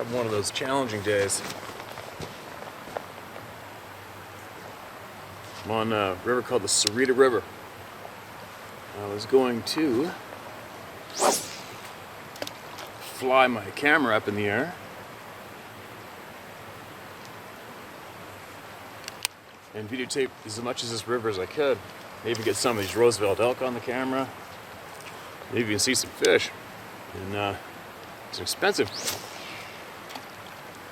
having one of those challenging days. I'm on a river called the Sarita River. I was going to fly my camera up in the air and videotape as much of this river as I could. Maybe get some of these Roosevelt elk on the camera. Maybe you can see some fish. And it's expensive.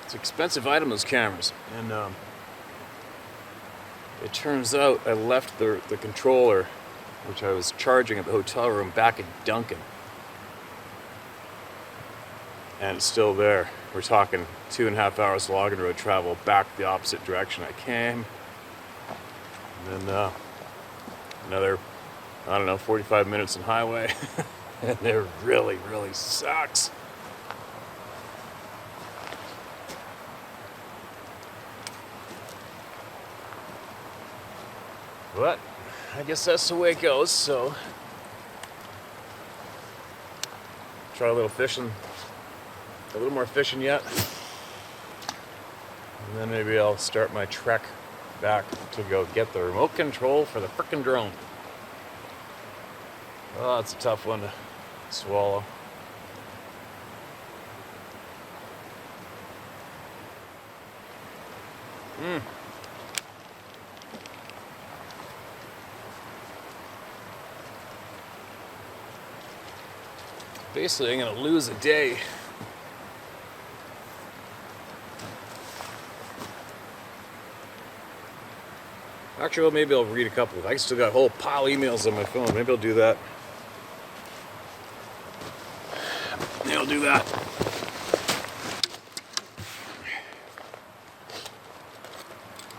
It's an expensive item, those cameras. And it turns out I left the controller, which I was charging at the hotel room, back in Duncan. And it's still there. We're talking 2.5 hours logging road travel back the opposite direction I came. And then another, I don't know, 45 minutes in highway. And it really, really sucks. But I guess that's the way it goes, so try a little fishing, a little more fishing yet. And then maybe I'll start my trek back to go get the remote control for the frickin' drone. Oh, it's a tough one to swallow. Basically, I'm gonna lose a day. Actually, well, maybe I'll read a couple. I still got a whole pile of emails on my phone. Maybe I'll do that. Maybe I'll do that.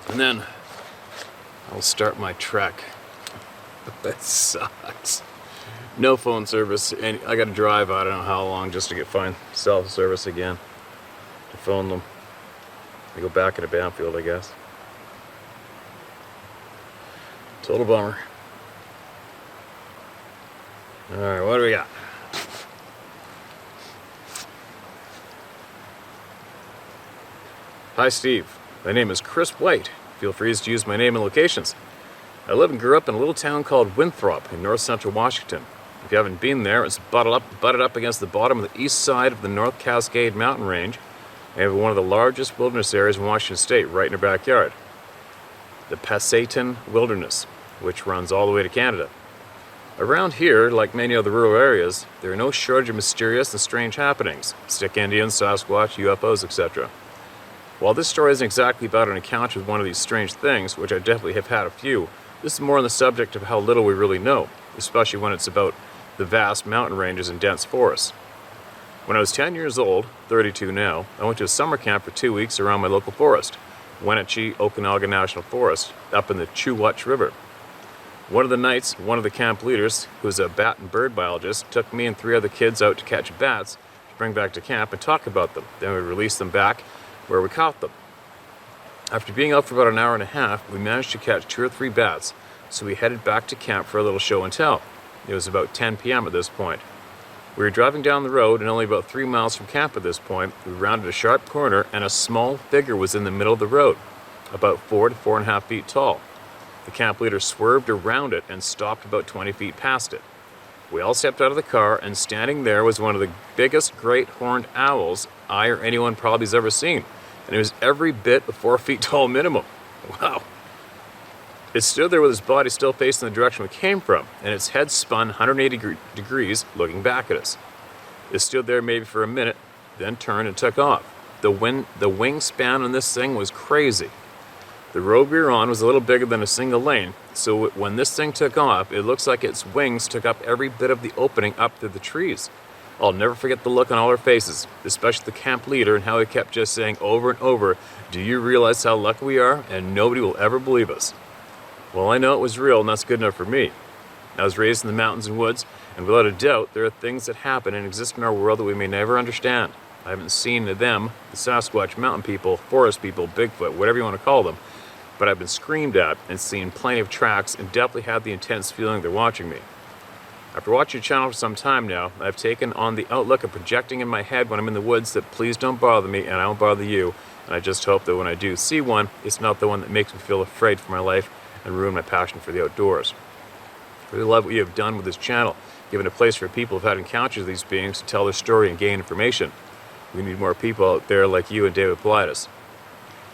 And then I'll start my trek. That sucks. No phone service, and I gotta drive I don't know how long just to find cell service again to phone them. I go back into Banfield, I guess. Total bummer. Alright, what do we got? Hi Steve, my name is Chris White. Feel free to use my name and locations. I live and grew up in a little town called Winthrop in north central Washington. If you haven't been there, it's butted up against the bottom of the east side of the North Cascade mountain range. We have one of the largest wilderness areas in Washington state right in our backyard. The Pasayten Wilderness, which runs all the way to Canada. Around here, like many other rural areas, there are no shortage of mysterious and strange happenings. Stick Indians, Sasquatch, UFOs, etc. While this story isn't exactly about an encounter with one of these strange things, which I definitely have had a few, this is more on the subject of how little we really know, especially when it's about the vast mountain ranges and dense forests. When I was 10 years old, 32 now, I went to a summer camp for 2 weeks around my local forest, Wenatchee Okanagan National Forest, up in the Chugach River. One of the nights, one of the camp leaders, who's a bat and bird biologist, took me and 3 other kids out to catch bats to bring back to camp and talk about them. Then we released them back where we caught them. After being out for about an hour and a half, we managed to catch 2 or 3 bats, so we headed back to camp for a little show and tell. It was about 10 p.m. at this point. We were driving down the road and only about 3 miles from camp at this point. We rounded a sharp corner and a small figure was in the middle of the road, about 4 to 4.5 feet tall. The camp leader swerved around it and stopped about 20 feet past it. We all stepped out of the car, and standing there was one of the biggest great horned owls I or anyone probably has ever seen. And it was every bit a 4 feet tall minimum. Wow. It stood there with its body still facing the direction we came from, and its head spun 180 degrees looking back at us. It stood there maybe for a minute, then turned and took off. The wingspan on this thing was crazy. The road we were on was a little bigger than a single lane, so when this thing took off, it looks like its wings took up every bit of the opening up through the trees. I'll never forget the look on all our faces, especially the camp leader, and how he kept just saying over and over, "Do you realize how lucky we are? And nobody will ever believe us." Well, I know it was real, and that's good enough for me. I was raised in the mountains and woods, and without a doubt, there are things that happen and exist in our world that we may never understand. I haven't seen them, the Sasquatch, mountain people, forest people, Bigfoot, whatever you want to call them, but I've been screamed at and seen plenty of tracks and definitely had the intense feeling they're watching me. After watching your channel for some time now, I've taken on the outlook of projecting in my head when I'm in the woods that please don't bother me and I won't bother you, and I just hope that when I do see one, it's not the one that makes me feel afraid for my life and ruin my passion for the outdoors. I really love what you have done with this channel, giving a place for people who've had encounters with these beings to tell their story and gain information. We need more people out there like you and David Politis.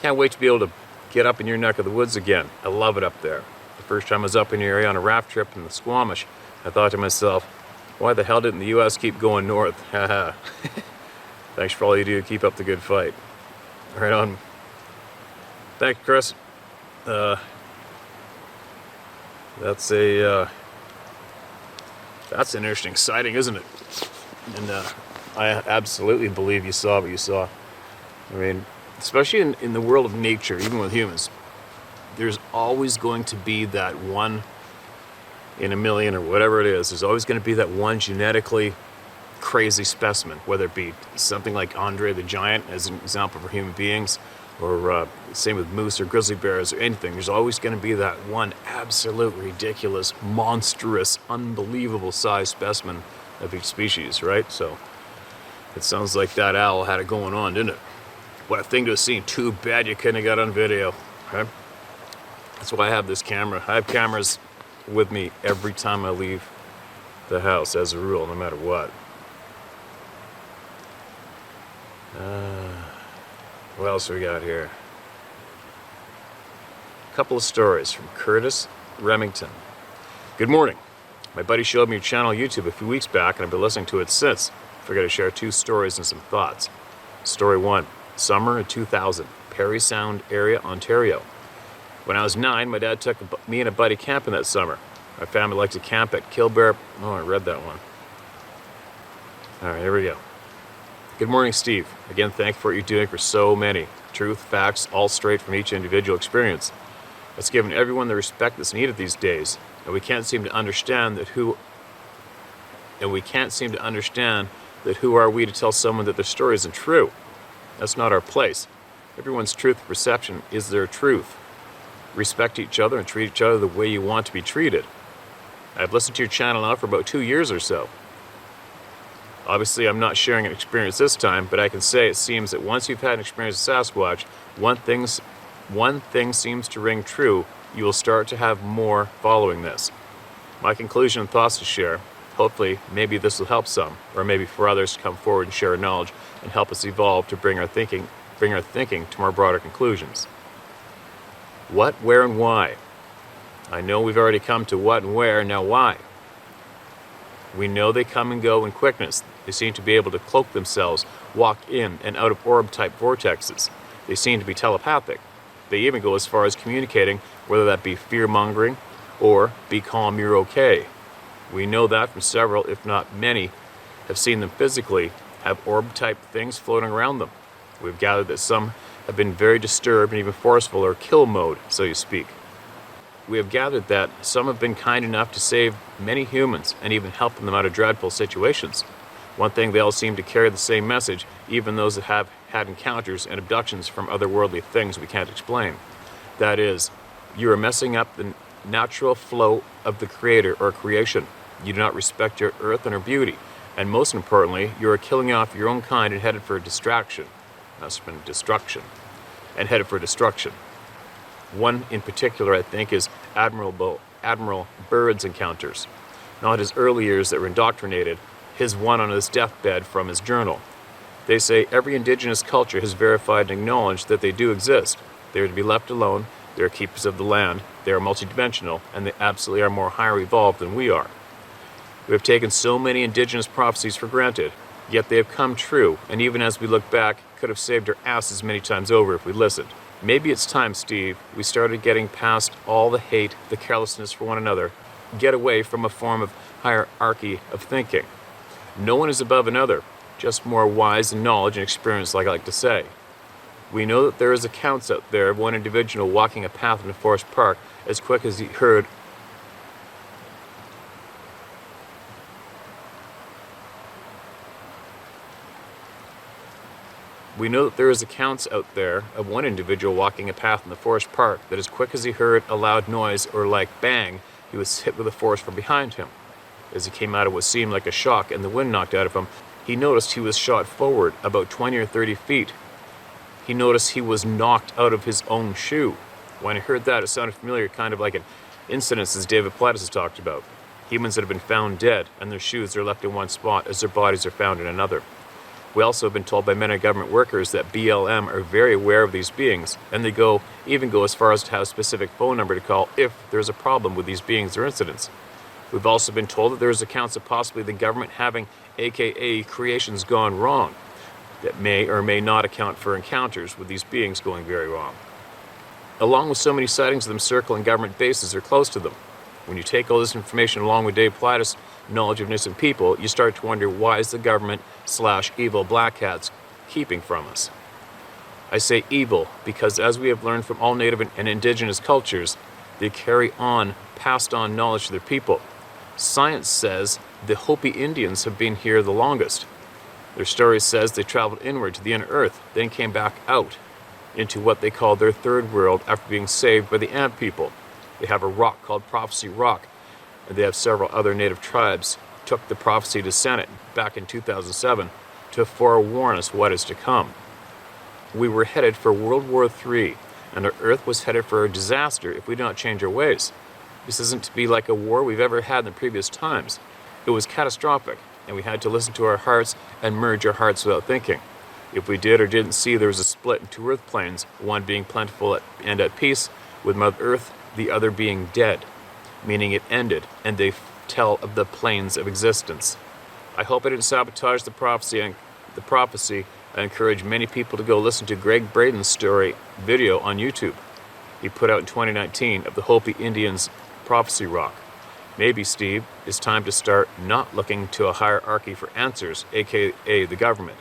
Can't wait to be able to get up in your neck of the woods again. I love it up there. The first time I was up in the area on a raft trip in the Squamish, I thought to myself, why the hell didn't the U.S. keep going north? Haha. Thanks for all you do to keep up the good fight. Right on. Thanks, Chris. That's an interesting sighting, isn't it? And I absolutely believe you saw what you saw. I mean, especially in the world of nature, even with humans, there's always going to be that one in a million or whatever it is. There's always going to be that one genetically crazy specimen, whether it be something like Andre the Giant as an example for human beings, or same with moose or grizzly bears or anything. There's always going to be that one absolute ridiculous, monstrous, unbelievable size specimen of each species, right? So it sounds like that owl had it going on, didn't it? What a thing to have seen. Too bad you couldn't have got on video. Okay? That's why I have this camera. I have cameras with me every time I leave the house, as a rule, no matter what. What else we got here? A couple of stories from Curtis Remington. Good morning. My buddy showed me your channel on YouTube a few weeks back, and I've been listening to it since. I figured I'd share 2 stories and some thoughts. Story 1. Summer of 2000, Parry Sound area, Ontario. When I was 9, my dad took me and a buddy camping that summer. My family liked to camp at Kilbear. Oh, I read that one. All right, here we go. Good morning, Steve. Again, thank you for what you're doing for so many. Truth, facts, all straight from each individual experience. It's given everyone the respect that's needed these days, and we can't seem to understand that who are we to tell someone that their story isn't true. That's not our place. Everyone's truth perception is their truth. Respect each other and treat each other the way you want to be treated. I've listened to your channel now for about 2 years or so. Obviously, I'm not sharing an experience this time, but I can say it seems that once you've had an experience with Sasquatch, one thing seems to ring true. You will start to have more following this. My conclusion and thoughts to share. Hopefully, maybe this will help some, or maybe for others to come forward and share knowledge and help us evolve to bring our thinking to more broader conclusions. What, where, and why? I know we've already come to what and where, now why? We know they come and go in quickness. They seem to be able to cloak themselves, walk in and out of orb-type vortexes. They seem to be telepathic. They even go as far as communicating, whether that be fear-mongering or be calm, you're okay. We know that from several, if not many, have seen them physically have orb-type things floating around them. We've gathered that some have been very disturbed and even forceful, or kill mode, so to speak. We have gathered that some have been kind enough to save many humans and even helping them out of dreadful situations. One thing, they all seem to carry the same message, even those that have had encounters and abductions from otherworldly things we can't explain. That is, you are messing up the natural flow of the Creator or creation. You do not respect your earth and her beauty. And most importantly, you are killing off your own kind and headed for destruction. One in particular, I think, is Admiral Byrd's encounters. Not his early years that were indoctrinated, his one on his deathbed from his journal. They say every indigenous culture has verified and acknowledged that they do exist. They are to be left alone, they are keepers of the land, they are multidimensional, and they absolutely are more higher evolved than we are. We have taken so many indigenous prophecies for granted, yet they have come true, and even as we look back, could have saved our asses many times over if we listened. Maybe it's time, Steve, we started getting past all the hate, the carelessness for one another, get away from a form of hierarchy of thinking. No one is above another, just more wise and knowledge and experience, like I like to say. We know that there is accounts out there of one individual walking a path in a forest park as quick as he heard We know that there is accounts out there of one individual walking a path in the forest park that as quick as he heard a loud noise or like bang, he was hit with a force from behind him. As he came out of what seemed like a shock and the wind knocked out of him, he noticed he was shot forward about 20 or 30 feet. He noticed he was knocked out of his own shoe. When I heard that, it sounded familiar, kind of like an incident as David Plattis has talked about. Humans that have been found dead, and their shoes are left in one spot as their bodies are found in another. We also have been told by many government workers that BLM are very aware of these beings, and they even go as far as to have a specific phone number to call if there's a problem with these beings or incidents. We've also been told that there's accounts of possibly the government having aka creations gone wrong that may or may not account for encounters with these beings going very wrong. Along with so many sightings of them circling government bases or close to them. When you take all this information along with Dave Plattis' knowledge of innocent people, you start to wonder, why is the government/evil black hats keeping from us? I say evil because, as we have learned from all native and indigenous cultures, they carry on passed on knowledge to their people. Science says the Hopi Indians have been here the longest. Their story says they traveled inward to the inner earth, then came back out into what they call their third world after being saved by the Ant people. They have a rock called Prophecy Rock, and they have several other native tribes took the prophecy to Senate back in 2007 to forewarn us what is to come. We were headed for World War III, and our earth was headed for a disaster if we do not change our ways. This isn't to be like a war we've ever had in the previous times. It was catastrophic, and we had to listen to our hearts and merge our hearts without thinking. If we did or didn't see there was a split in two earth planes, one being plentiful and at peace with Mother Earth, the other being dead, meaning it ended, and they tell of the planes of existence. I hope I didn't sabotage the prophecy. I encourage many people to go listen to Greg Braden's story video on YouTube. He put out in 2019 of the Hopi Indians' Prophecy Rock. Maybe, Steve, it's time to start not looking to a hierarchy for answers, aka the government.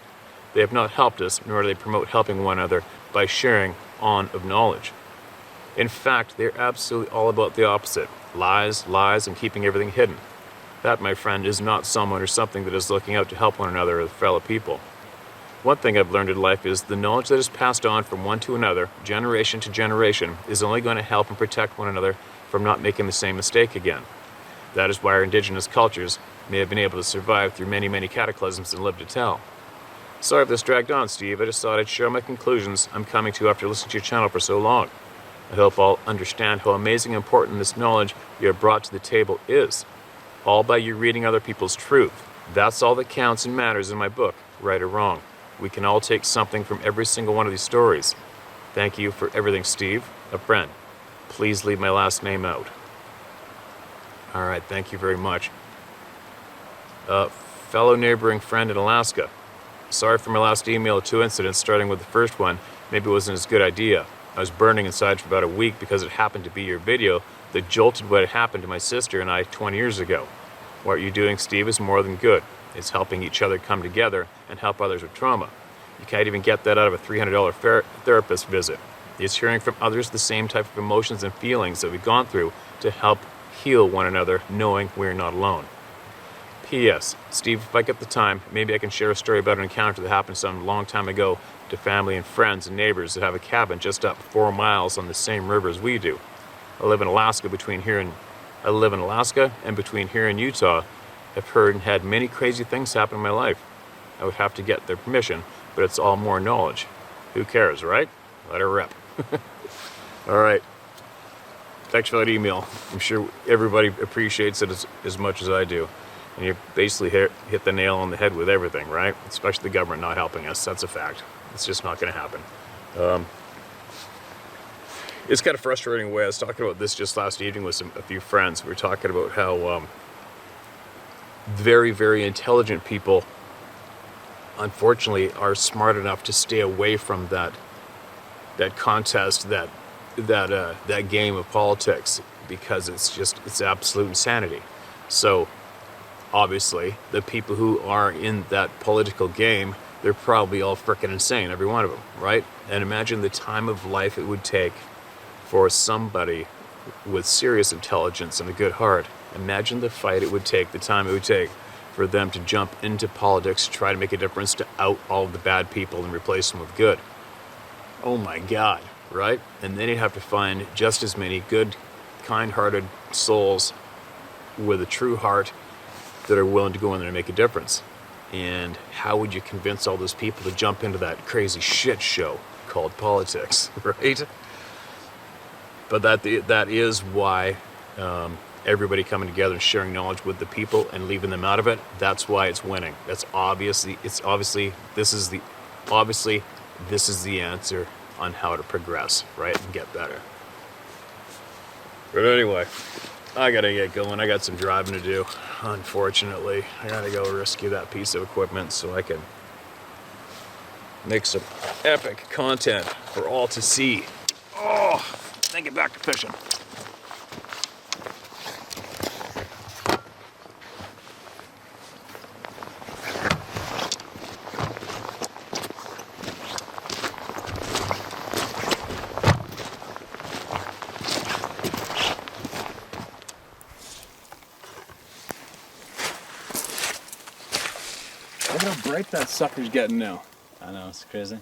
They have not helped us, nor do they promote helping one another by sharing on of knowledge. In fact, they're absolutely all about the opposite. Lies, lies, and keeping everything hidden. That, my friend, is not someone or something that is looking out to help one another or fellow people. One thing I've learned in life is the knowledge that is passed on from one to another, generation to generation, is only going to help and protect one another from not making the same mistake again. That is why our indigenous cultures may have been able to survive through many, many cataclysms and live to tell. Sorry if this dragged on, Steve. I just thought I'd share my conclusions I'm coming to after listening to your channel for so long. I hope all understand how amazing and important this knowledge you have brought to the table is. All by you reading other people's truth. That's all that counts and matters in my book, right or wrong. We can all take something from every single one of these stories. Thank you for everything, Steve, a friend. Please leave my last name out. All right, thank you very much. Fellow neighboring friend in Alaska. Sorry for my last email, 2 incidents, starting with the first one. Maybe it wasn't as good idea. I was burning inside for about a week because it happened to be your video that jolted what had happened to my sister and I 20 years ago. What you're doing, Steve, is more than good. It's helping each other come together and help others with trauma. You can't even get that out of a $300 therapist visit. It's hearing from others the same type of emotions and feelings that we've gone through to help heal one another, knowing we're not alone. P.S. Steve, if I get the time, maybe I can share a story about an encounter that happened some long time ago to family and friends and neighbors that have a cabin just up 4 miles on the same river as we do. I live in Alaska and between here and Utah. I've heard and had many crazy things happen in my life. I would have to get their permission, but it's all more knowledge. Who cares, right? Let her rip. All right. Thanks for that email. I'm sure everybody appreciates it as much as I do. And you basically hit the nail on the head with everything, right? Especially the government not helping us. That's a fact. It's just not going to happen. It's kind of frustrating way. I was talking about this just last evening with a few friends. We were talking about how very, very intelligent people, unfortunately, are smart enough to stay away from that contest, that game of politics, because it's absolute insanity. So obviously the people who are in that political game, they're probably all freaking insane, every one of them, right? And imagine the time of life it would take for somebody with serious intelligence and a good heart. Imagine the fight it would take, the time it would take for them to jump into politics, try to make a difference, to out all of the bad people and replace them with good. Oh my God, right? And then you'd have to find just as many good, kind-hearted souls with a true heart that are willing to go in there and make a difference. And how would you convince all those people to jump into that crazy shit show called politics, right? But that is why everybody coming together and sharing knowledge with the people and leaving them out of it, that's why it's winning. This is the answer on how to progress, right, and get better. But anyway, I gotta get going. I got some driving to do. Unfortunately, I gotta go rescue that piece of equipment so I can make some epic content for all to see. Oh, then get back to fishing. Look at how bright that sucker's getting now. I know, it's crazy.